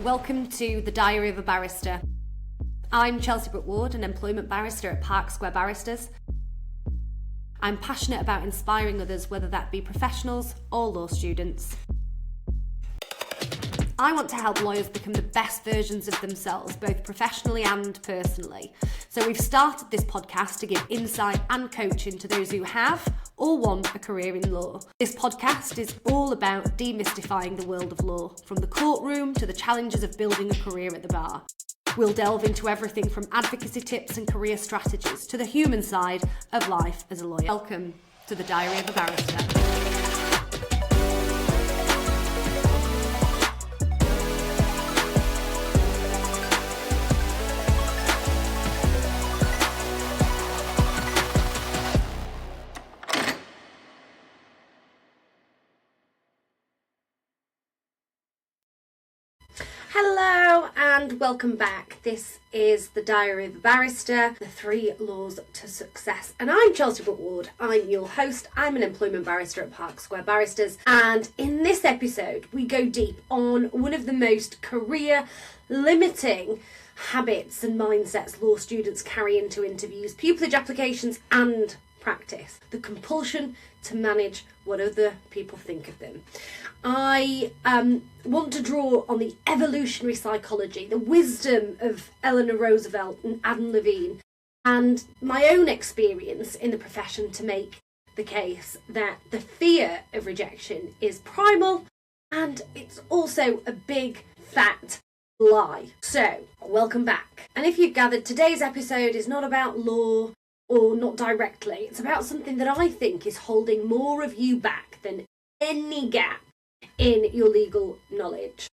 welcome to The Diary of a Barrister. I'm Chelsea Brooke-Ward, an employment barrister at Park Square Barristers. I'm passionate about inspiring others, whether that be professionals or law students. I want to help lawyers become the best versions of themselves, both professionally and personally. So we've started this podcast to give insight and coaching to those who have or want a career in law. This podcast is all about demystifying the world of law, from the courtroom to the challenges of building a career at the bar. We'll delve into everything from advocacy tips and career strategies to the human side of life as a lawyer. Welcome to The Diary of a Barrister. Hello and welcome back. This is The Diary of a Barrister, the 3 laws to success. And I'm Chelsea Brooke-Ward. I'm your host. I'm an employment barrister at Park Square Barristers. And in this episode, we go deep on one of the most career limiting habits and mindsets law students carry into interviews, pupillage applications and practice: the compulsion to manage what other people think of them. I want to draw on the evolutionary psychology, the wisdom of Eleanor Roosevelt and Adam Levine, and my own experience in the profession to make the case that the fear of rejection is primal and it's also a big fat lie. So, welcome back. And if you've gathered, today's episode is not about law, or not directly. It's about something that I think is holding more of you back than any gap in your legal knowledge.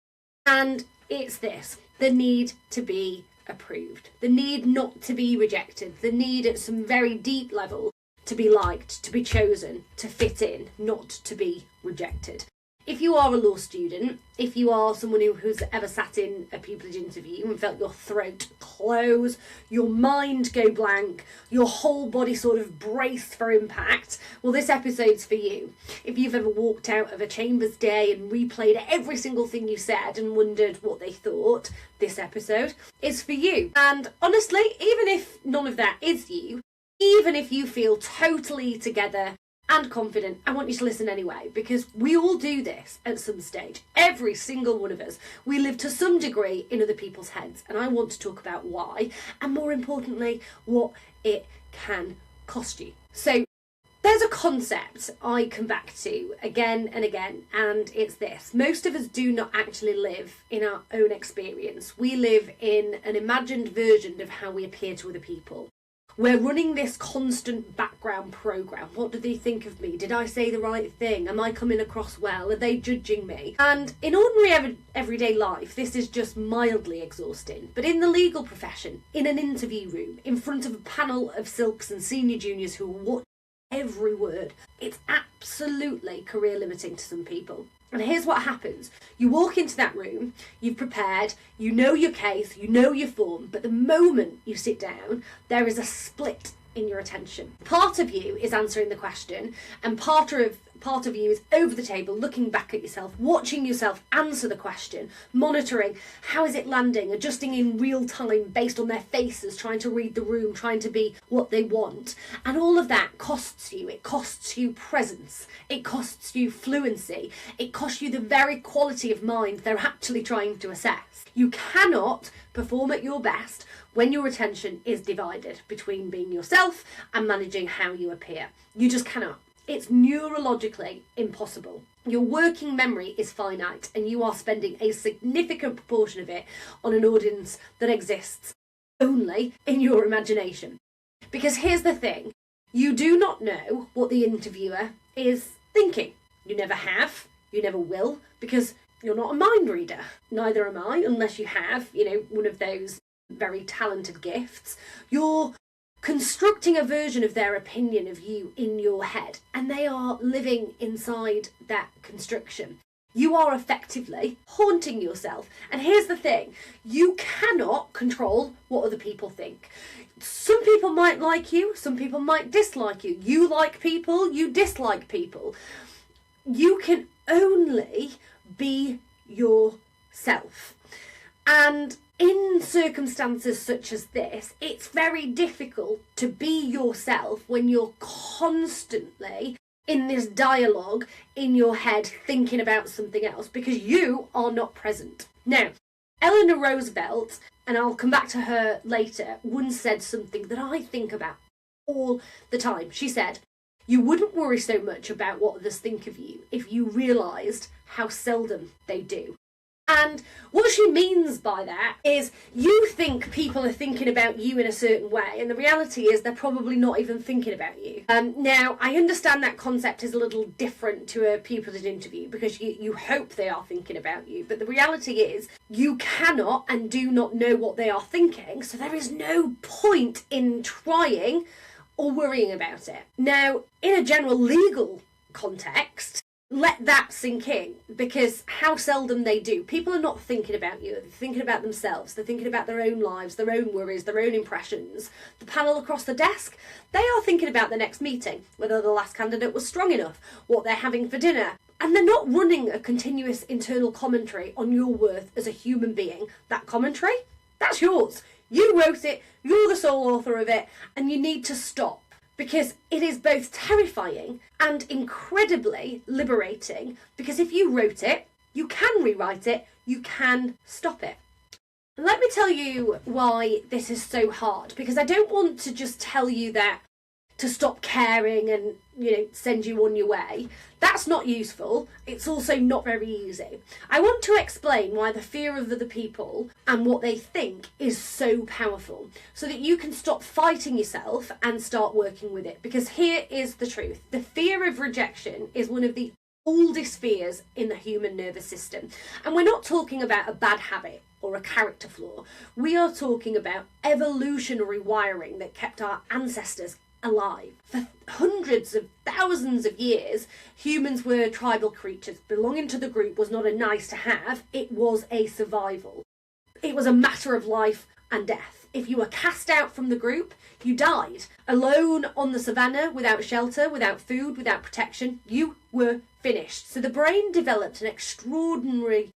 And it's this: the need to be approved, the need not to be rejected, the need at some very deep level to be liked, to be chosen, to fit in, not to be rejected. If you are a law student, if you are someone who's ever sat in a pupillage interview and felt your throat close, your mind go blank, your whole body sort of brace for impact, well, this episode's for you. If you've ever walked out of a chambers day and replayed every single thing you said and wondered what they thought, this episode is for you. And honestly, even if none of that is you, even if you feel totally together and confident, I want you to listen anyway, because we all do this at some stage. Every single one of us. We live to some degree in other people's heads, and I want to talk about why, and more importantly, what it can cost you. So there's a concept I come back to again and again, and it's this: most of us do not actually live in our own experience. We live in an imagined version of how we appear to other people. We're running this constant background program. What do they think of me? Did I say the right thing? Am I coming across well? Are they judging me? And in ordinary everyday life, this is just mildly exhausting. But in the legal profession, in an interview room, in front of a panel of silks and senior juniors who watch every word, it's absolutely career limiting to some people. And here's what happens. You walk into that room, you've prepared, you know your case, you know your form, but the moment you sit down, there is a split in your attention. Part of you is answering the question, and part of you is over the table looking back at yourself, watching yourself answer the question, monitoring how is it landing, adjusting in real time based on their faces, trying to read the room, trying to be what they want. And all of that costs you. It costs you presence. It costs you fluency. It costs you the very quality of mind they're actually trying to assess. You cannot perform at your best when your attention is divided between being yourself and managing how you appear. You just cannot. It's neurologically impossible. Your working memory is finite, and you are spending a significant proportion of it on an audience that exists only in your imagination. Because here's the thing: you do not know what the interviewer is thinking. You never have, you never will, because you're not a mind reader. Neither am I, unless you have, one of those very talented gifts. You're constructing a version of their opinion of you in your head, and they are living inside that construction. You are effectively haunting yourself. And here's the thing: you cannot control what other people think. Some people might like you, some people might dislike you. You like people, you dislike people. You can only be yourself. And in circumstances such as this, it's very difficult to be yourself when you're constantly in this dialogue in your head thinking about something else, because you are not present. Now, Eleanor Roosevelt, and I'll come back to her later, once said something that I think about all the time. She said, "You wouldn't worry so much about what others think of you if you realised how seldom they do." And what she means by that is you think people are thinking about you in a certain way, and the reality is they're probably not even thinking about you. Now, I understand that concept is a little different to a pupillage interview because you hope they are thinking about you, but the reality is you cannot and do not know what they are thinking, so there is no point in trying or worrying about it. Now, in a general legal context, let that sink in, because how seldom they do. People are not thinking about you, they're thinking about themselves, they're thinking about their own lives, their own worries, their own impressions. The panel across the desk, they are thinking about the next meeting, whether the last candidate was strong enough, what they're having for dinner. And they're not running a continuous internal commentary on your worth as a human being. That commentary, that's yours. You wrote it, you're the sole author of it, and you need to stop. Because it is both terrifying and incredibly liberating, because if you wrote it, you can rewrite it, you can stop it. And let me tell you why this is so hard, because I don't want to just tell you that to stop caring and, send you on your way. That's not useful. It's also not very easy. I want to explain why the fear of other people and what they think is so powerful, so that you can stop fighting yourself and start working with it. Because here is the truth. The fear of rejection is one of the oldest fears in the human nervous system. And we're not talking about a bad habit or a character flaw. We are talking about evolutionary wiring that kept our ancestors alive. For hundreds of thousands of years, humans were tribal creatures. Belonging to the group was not a nice to have, it was a survival. It was a matter of life and death. If you were cast out from the group, you died. Alone on the savannah, without shelter, without food, without protection, you were finished. So the brain developed an extraordinary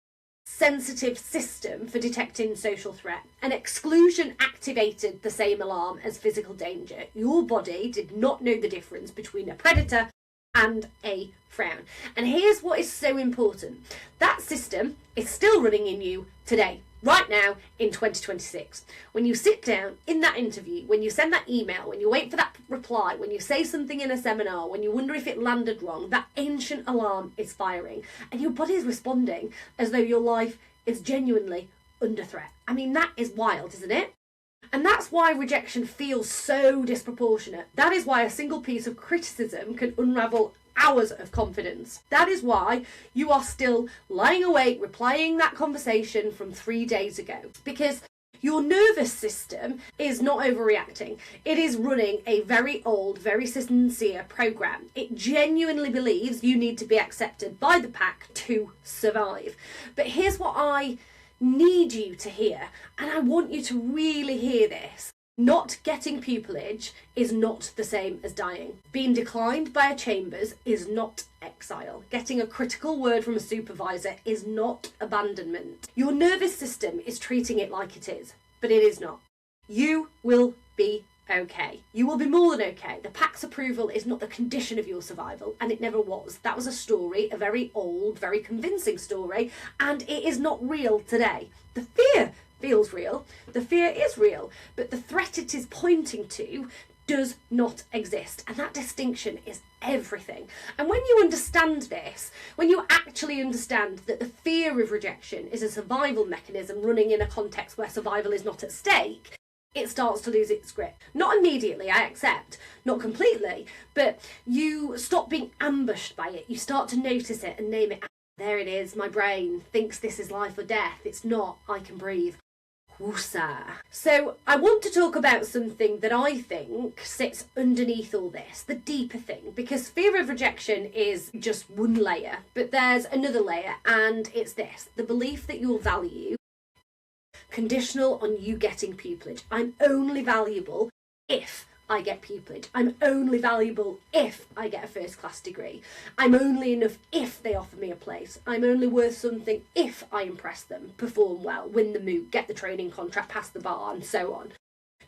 sensitive system for detecting social threat, and exclusion activated the same alarm as physical danger. Your body did not know the difference between a predator and a frown. And here's what is so important. That system is still running in you today, right now in 2026. When you sit down in that interview, when you send that email, when you wait for that reply, when you say something in a seminar, when you wonder if it landed wrong, that ancient alarm is firing and your body is responding as though your life is genuinely under threat. I mean, that is wild, isn't it? And that's why rejection feels so disproportionate. That is why a single piece of criticism can unravel hours of confidence. That is why you are still lying awake replying that conversation from 3 days ago. Because your nervous system is not overreacting. It is running a very old, very sincere program. It genuinely believes you need to be accepted by the pack to survive. But here's what I need you to hear, and I want you to really hear this. Not getting pupillage is not the same as dying. Being declined by a chambers is not exile. Getting a critical word from a supervisor is not abandonment. Your nervous system is treating it like it is, but it is not. You will be okay. You will be more than okay. The pack's approval is not the condition of your survival, and it never was. That was a story, a very old, very convincing story, and it is not real today. The fear feels real, the fear is real, but the threat it is pointing to does not exist, and that distinction is everything. And when you understand this, when you actually understand that the fear of rejection is a survival mechanism running in a context where survival is not at stake, it starts to lose its grip. Not immediately, I accept, not completely, but you stop being ambushed by it. You start to notice it and name it. There it is, my brain thinks this is life or death. It's not, I can breathe. Woosa. So I want to talk about something that I think sits underneath all this, the deeper thing, because fear of rejection is just one layer, but there's another layer, and it's this: the belief that your value conditional on you getting pupillage. I'm only valuable if I get pupillage. I'm only valuable if I get a first class degree. I'm only enough if they offer me a place. I'm only worth something if I impress them, perform well, win the MOOC, get the training contract, pass the bar, and so on.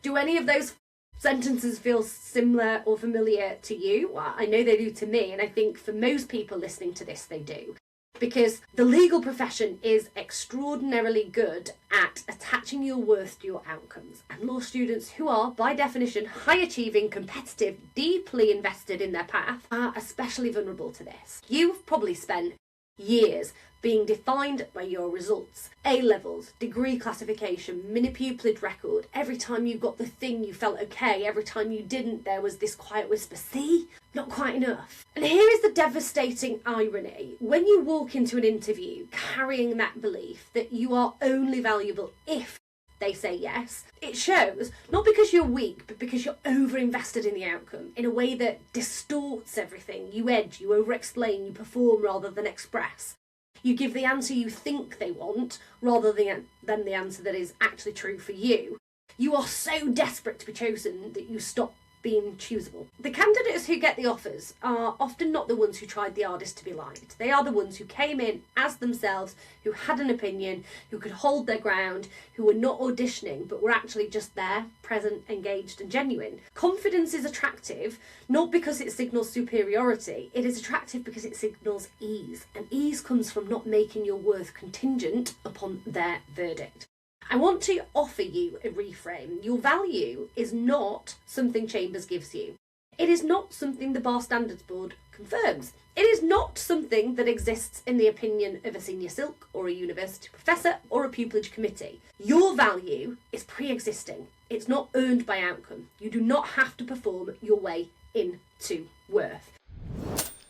Do any of those sentences feel similar or familiar to you? Well, I know they do to me, and I think for most people listening to this, they do. Because the legal profession is extraordinarily good at attaching your worth to your outcomes. And law students who are, by definition, high-achieving, competitive, deeply invested in their path are especially vulnerable to this. You've probably spent years being defined by your results, A-levels, degree classification, mini-pupillage record. Every time you got the thing you felt okay, every time you didn't there was this quiet whisper, see, not quite enough. And here is the devastating irony. When you walk into an interview carrying that belief that you are only valuable if they say yes, it shows, not because you're weak, but because you're over-invested in the outcome in a way that distorts everything. You edge, you over-explain, you perform rather than express. You give the answer you think they want rather than the answer that is actually true for you. You are so desperate to be chosen that you stop being choosable. The candidates who get the offers are often not the ones who tried the hardest to be liked. They are the ones who came in as themselves, who had an opinion, who could hold their ground, who were not auditioning but were actually just there, present, engaged and genuine. Confidence is attractive not because it signals superiority, it is attractive because it signals ease, and ease comes from not making your worth contingent upon their verdict. I want to offer you a reframe. Your value is not something Chambers gives you. It is not something the Bar Standards Board confirms. It is not something that exists in the opinion of a senior silk or a university professor or a pupillage committee. Your value is pre-existing. It's not earned by outcome. You do not have to perform your way into worth.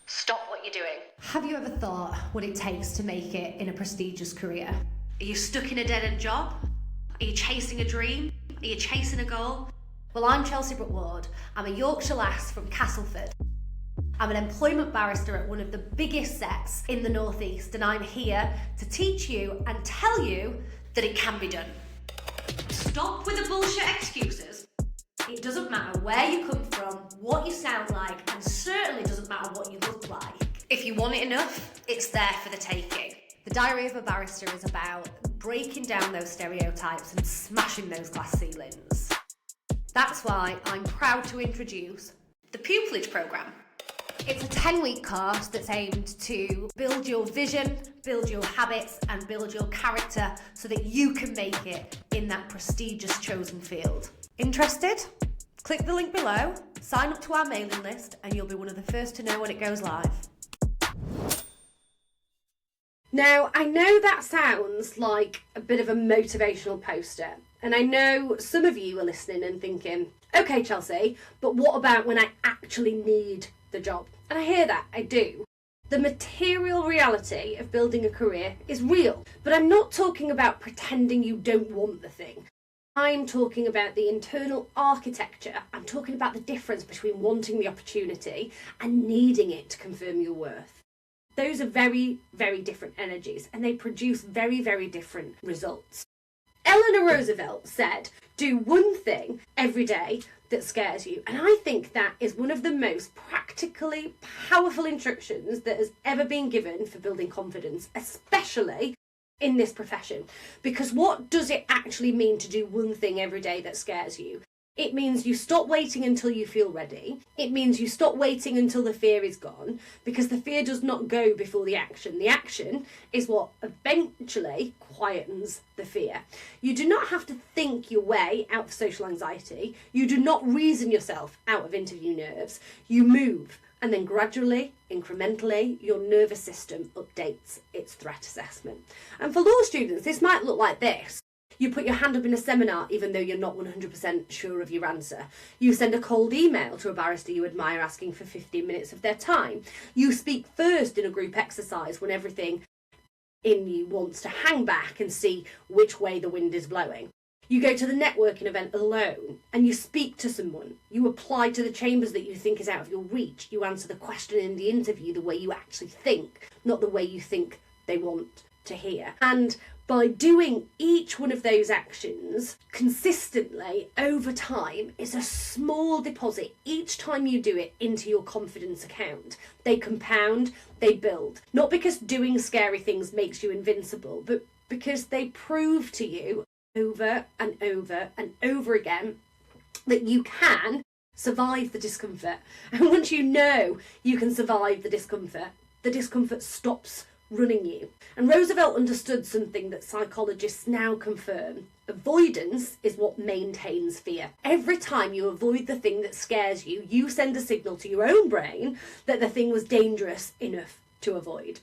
Stop what you're doing. Have you ever thought what it takes to make it in a prestigious career? Are you stuck in a dead-end job? Are you chasing a dream? Are you chasing a goal? Well, I'm Chelsea Brooke-Ward. I'm a Yorkshire lass from Castleford. I'm an employment barrister at one of the biggest sets in the North East, and I'm here to teach you and tell you that it can be done. Stop with the bullshit excuses. It doesn't matter where you come from, what you sound like, and certainly doesn't matter what you look like. If you want it enough, it's there for the taking. The Diary of a Barrister is about breaking down those stereotypes and smashing those glass ceilings. That's why I'm proud to introduce the Pupillage Programme. It's a 10-week course that's aimed to build your vision, build your habits and build your character so that you can make it in that prestigious chosen field. Interested? Click the link below, sign up to our mailing list and you'll be one of the first to know when it goes live. Now, I know that sounds like a bit of a motivational poster, and I know some of you are listening and thinking, okay, Chelsea, but what about when I actually need the job? And I hear that, I do. The material reality of building a career is real, but I'm not talking about pretending you don't want the thing. I'm talking about the internal architecture. I'm talking about the difference between wanting the opportunity and needing it to confirm your worth. Those are very, very different energies and they produce very, very different results. Eleanor Roosevelt said, do one thing every day that scares you. And I think that is one of the most practically powerful instructions that has ever been given for building confidence, especially in this profession. Because what does it actually mean to do one thing every day that scares you? It means you stop waiting until you feel ready. It means you stop waiting until the fear is gone, because the fear does not go before the action. The action is what eventually quietens the fear. You do not have to think your way out of social anxiety. You do not reason yourself out of interview nerves. You move, and then gradually, incrementally, your nervous system updates its threat assessment. And for law students, this might look like this. You put your hand up in a seminar even though you're not 100% sure of your answer. You send a cold email to a barrister you admire asking for 15 minutes of their time. You speak first in a group exercise when everything in you wants to hang back and see which way the wind is blowing. You go to the networking event alone and you speak to someone. You apply to the chambers that you think is out of your reach. You answer the question in the interview the way you actually think, not the way you think they want to hear. And by doing each one of those actions consistently over time is a small deposit each time you do it into your confidence account. They compound, they build. Not because doing scary things makes you invincible, but because they prove to you over and over and over again that you can survive the discomfort. And once you know you can survive the discomfort stops running you. And Roosevelt understood something that psychologists now confirm. Avoidance is what maintains fear. Every time you avoid the thing that scares you, you send a signal to your own brain that the thing was dangerous enough to avoid.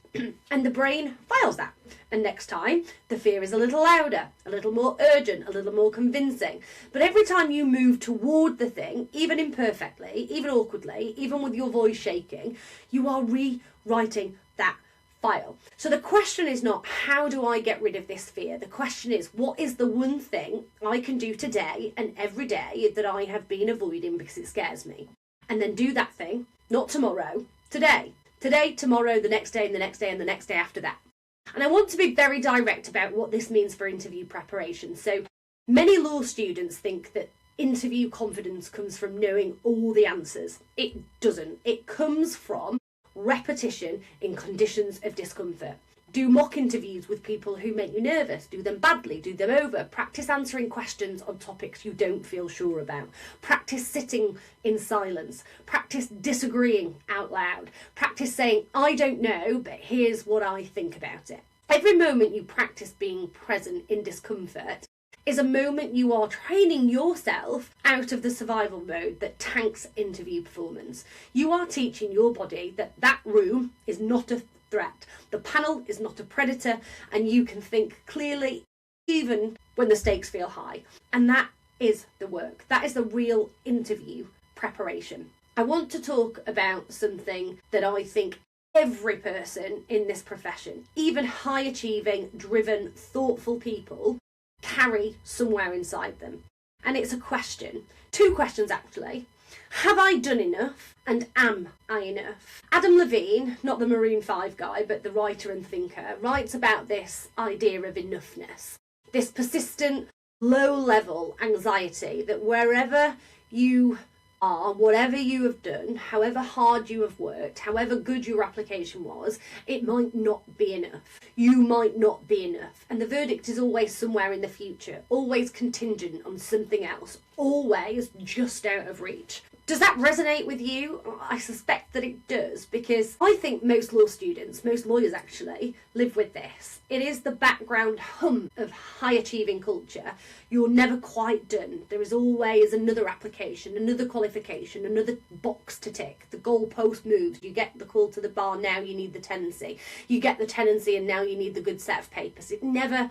And the brain files that. And next time, the fear is a little louder, a little more urgent, a little more convincing. But every time you move toward the thing, even imperfectly, even awkwardly, even with your voice shaking, you are rewriting that file. So the question is not, how do I get rid of this fear? The question is, what is the one thing I can do today and every day that I have been avoiding because it scares me? And then do that thing, not tomorrow, today. Today, tomorrow, the next day, and the next day, and the next day after that. And I want to be very direct about what this means for interview preparation. So many law students think that interview confidence comes from knowing all the answers. It doesn't. It comes from repetition in conditions of discomfort. Do mock interviews with people who make you nervous. Do them badly. Do them over. Practice answering questions on topics you don't feel sure about. Practice sitting in silence. Practice disagreeing out loud. Practice saying, I don't know, but here's what I think about it. Every moment you practice being present in discomfort is a moment you are training yourself out of the survival mode that tanks interview performance. You are teaching your body that that room is not a threat. The panel is not a predator, and you can think clearly even when the stakes feel high. And that is the work. That is the real interview preparation. I want to talk about something that I think every person in this profession, even high achieving, driven, thoughtful people, carry somewhere inside them. And it's a question. Two questions actually. Have I done enough? And am I enough? Adam Levine, not the Maroon 5 guy, but the writer and thinker, writes about this idea of enoughness. This persistent, low-level anxiety that wherever you are, whatever you have done, however hard you have worked, however good your application was, it might not be enough. You might not be enough. And the verdict is always somewhere in the future, always contingent on something else, always just out of reach. Does that resonate with you? I suspect that it does, because I think most law students, most lawyers actually, live with this. It is the background hum of high-achieving culture. You're never quite done. There is always another application, another qualification, another box to tick. The goalpost moves. You get the call to the bar, now you need the tenancy. You get the tenancy and now you need the good set of papers. It never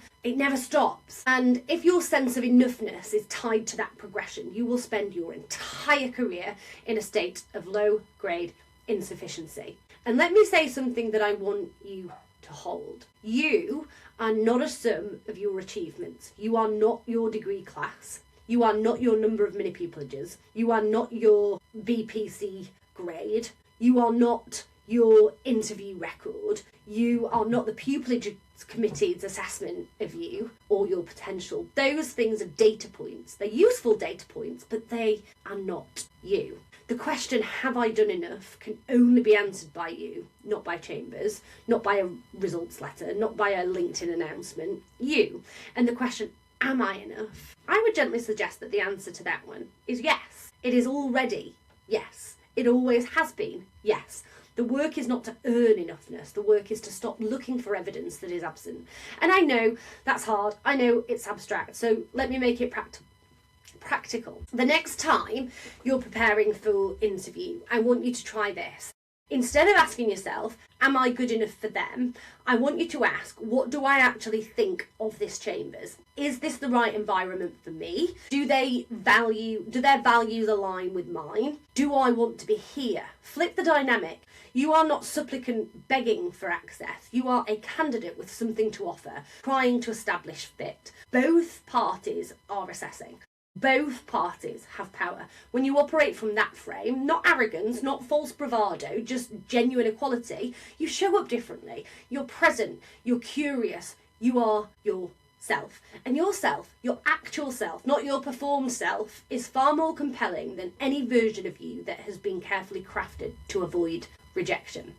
stops. And if your sense of enoughness is tied to that progression, you will spend your entire career in a state of low-grade insufficiency. And let me say something that I want you to hold. You are not a sum of your achievements. You are not your degree class. You are not your number of mini pupillages. You are not your BPC grade. You are not your interview record. You are not the pupillage committee's assessment of you or your potential. Those things are data points. They're useful data points, but they are not you. The question, have I done enough, can only be answered by you, not by Chambers, not by a results letter, not by a LinkedIn announcement, you. And the question, am I enough? I would gently suggest that the answer to that one is yes. It is already yes. It always has been yes. The work is not to earn enoughness. The work is to stop looking for evidence that is absent. And I know that's hard. I know it's abstract. So let me make it practical. The next time you're preparing for interview, I want you to try this. Instead of asking yourself, am I good enough for them? I want you to ask, what do I actually think of this Chambers? Is this the right environment for me? Do their values align with mine? Do I want to be here? Flip the dynamic. You are not supplicant begging for access. You are a candidate with something to offer, trying to establish fit. Both parties are assessing. Both parties have power. When you operate from that frame, not arrogance, not false bravado, just genuine equality, you show up differently. You're present, you're curious, You are yourself. And yourself, your actual self, not your performed self, is far more compelling than any version of you that has been carefully crafted to avoid rejection.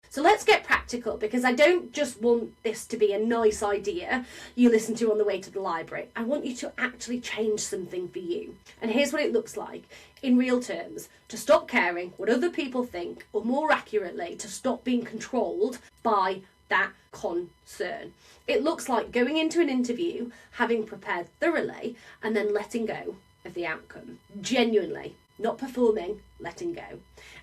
So let's get practical, because I don't just want this to be a nice idea you listen to on the way to the library. I want you to actually change something for you. And here's what it looks like in real terms: to stop caring what other people think, or more accurately, to stop being controlled by that concern. It looks like going into an interview, having prepared thoroughly, and then letting go of the outcome. Genuinely. Not performing, letting go.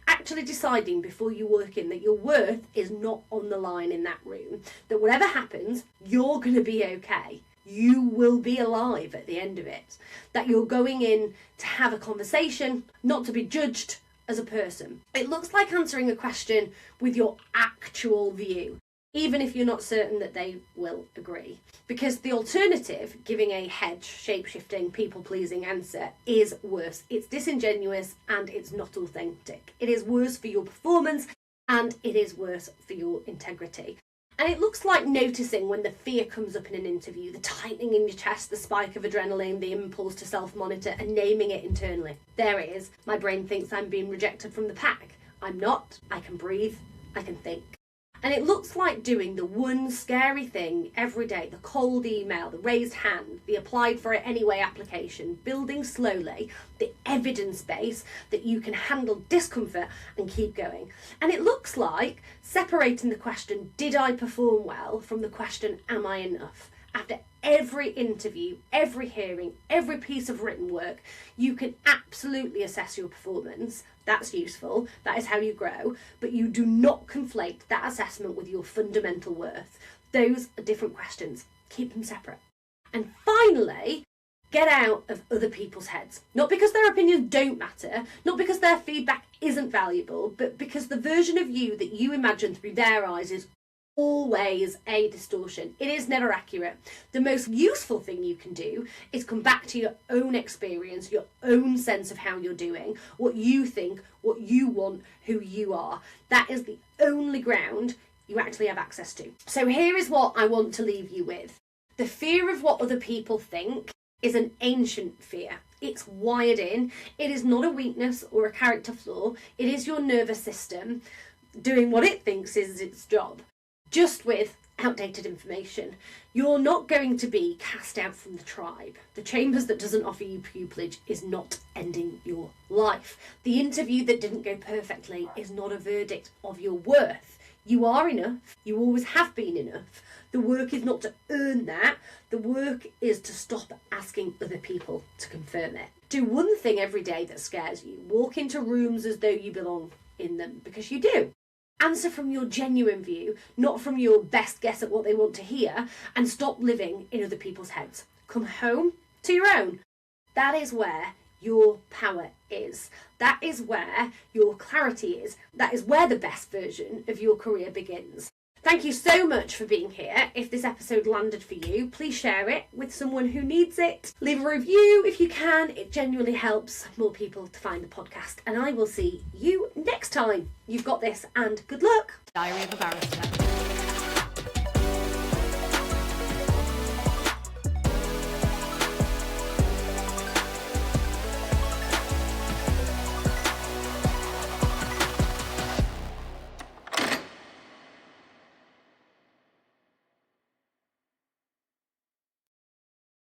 Actually deciding before you walk in that your worth is not on the line in that room. That whatever happens, you're going to be okay. You will be alive at the end of it. That you're going in to have a conversation, not to be judged as a person. It looks like answering a question with your actual view, even if you're not certain that they will agree. Because the alternative, giving a hedged, shape-shifting, people-pleasing answer, is worse. It's disingenuous and it's not authentic. It is worse for your performance and it is worse for your integrity. And it looks like noticing when the fear comes up in an interview, the tightening in your chest, the spike of adrenaline, the impulse to self-monitor, and naming it internally. There it is. My brain thinks I'm being rejected from the pack. I'm not. I can breathe. I can think. And it looks like doing the one scary thing every day: the cold email, the raised hand, the applied for it anyway application, building slowly the evidence base that you can handle discomfort and keep going. And it looks like separating the question, did I perform well, from the question, am I enough? After every interview, every hearing, every piece of written work, you can absolutely assess your performance. That's useful. That is how you grow. But you do not conflate that assessment with your fundamental worth. Those are different questions. Keep them separate. And finally, get out of other people's heads. Not because their opinions don't matter, not because their feedback isn't valuable, but because the version of you that you imagine through their eyes is always a distortion. It is never accurate. The most useful thing you can do is come back to your own experience, your own sense of how you're doing, what you think, what you want, who you are. That is the only ground you actually have access to. So here is what I want to leave you with. The fear of what other people think is an ancient fear. It's wired in. It is not a weakness or a character flaw. It is your nervous system doing what it thinks is its job, just with outdated information. You're not going to be cast out from the tribe. The chambers that doesn't offer you pupillage is not ending your life. The interview that didn't go perfectly is not a verdict of your worth. You are enough. You always have been enough. The work is not to earn that. The work is to stop asking other people to confirm it. Do one thing every day that scares you. Walk into rooms as though you belong in them, because you do. Answer from your genuine view, not from your best guess at what they want to hear, and stop living in other people's heads. Come home to your own. That is where your power is. That is where your clarity is. That is where the best version of your career begins. Thank you so much for being here. If this episode landed for you, please share it with someone who needs it. Leave a review if you can. It genuinely helps more people to find the podcast. And I will see you next time. You've got this, and good luck. Diary of a Barrister.